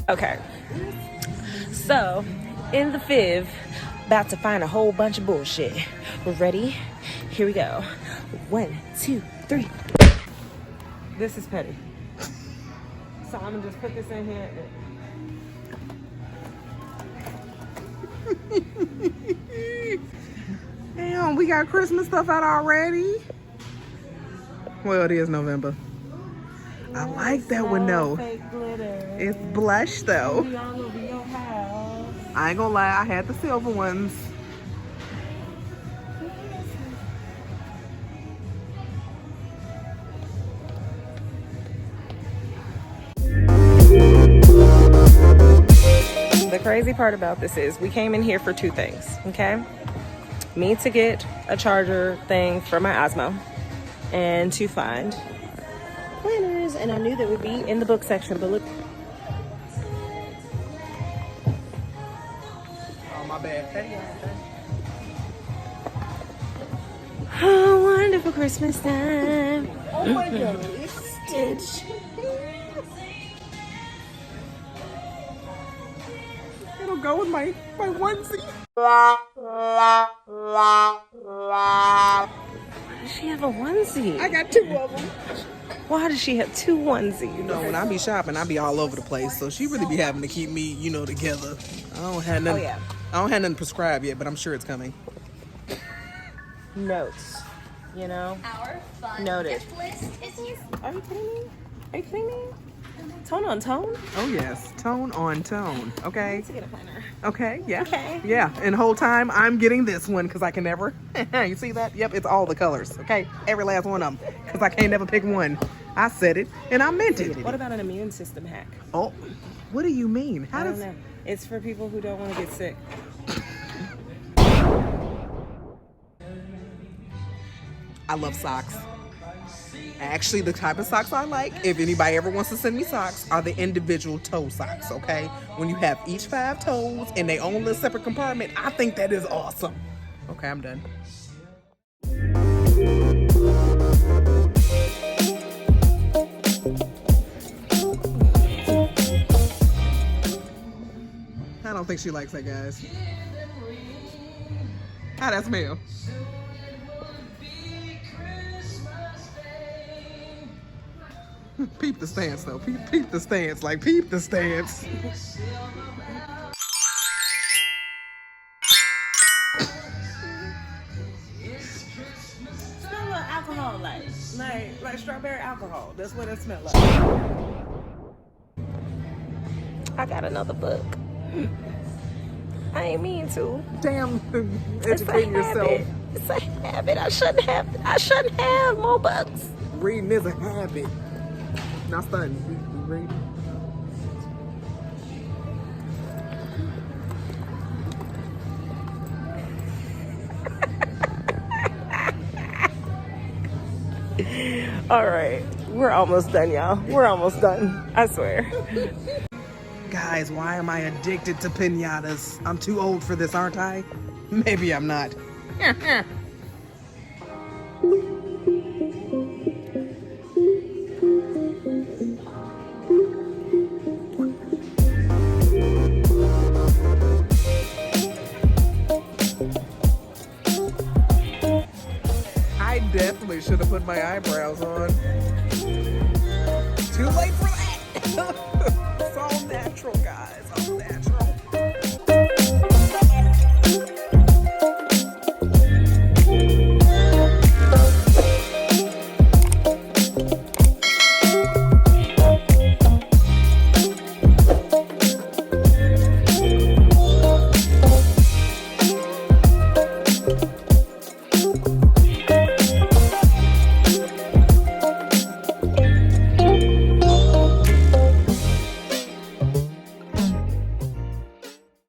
Okay, so in the Fiv, about to find a whole bunch of bullshit. We're ready? Here we go. 1, 2, 3. This is petty. So I'm gonna just put this in here. Damn, we got Christmas stuff out already. Well, it is November. I like that one though. It's blush though. I ain't gonna lie, I had the silver ones. The crazy part about this is we came in here for 2 things, okay? Me to get a charger thing for my Osmo and to find planners, and I knew they would be in the book section, but look. Oh, my bad. Hey, Oh, wonderful Christmas time. oh my God, it's Stitch. It'll go with my onesie. Does she have a onesie? I got 2 of them. Why does she have 2 onesies? You know, when I be shopping, I be all over the place, so she really be having to keep me, you know, together. I don't have nothing. Oh, yeah. I don't have nothing prescribed yet, but I'm sure it's coming. Notes, you know? Our fun Noted. gift list is here. Are you kidding me? Are you kidding me? Tone on tone? Oh yes, tone on tone. Okay. To get a planner. Okay. Yeah. Okay. Yeah. And the whole time I'm getting this one because I can never. You see that? Yep. It's all the colors. Okay. Every last one of them because I can't never pick one. I said it and I meant it. What about an immune system hack? Oh, what do you mean? How I don't does? know. It's for people who don't want to get sick. I love socks. Actually, the type of socks I like, if anybody ever wants to send me socks, are the individual toe socks, okay? When you have each 5 toes in their own little separate compartment, I think that is awesome. Okay, I'm done. I don't think she likes that, guys. How'd that smell? Peep the stance though. Peep the stance. Like peep the stance. Smell like alcohol, like strawberry alcohol. That's what it smells like. I got another book. I ain't mean to. Damn, educating yourself. It's a habit. I shouldn't have more books. Reading is a habit. Not studying. Read. All right, we're almost done, y'all. We're almost done. I swear. Guys, why am I addicted to piñatas? I'm too old for this, aren't I? Maybe I'm not. I definitely should have put my eyebrows on. Too late for that. It's all natural, guys. All natural.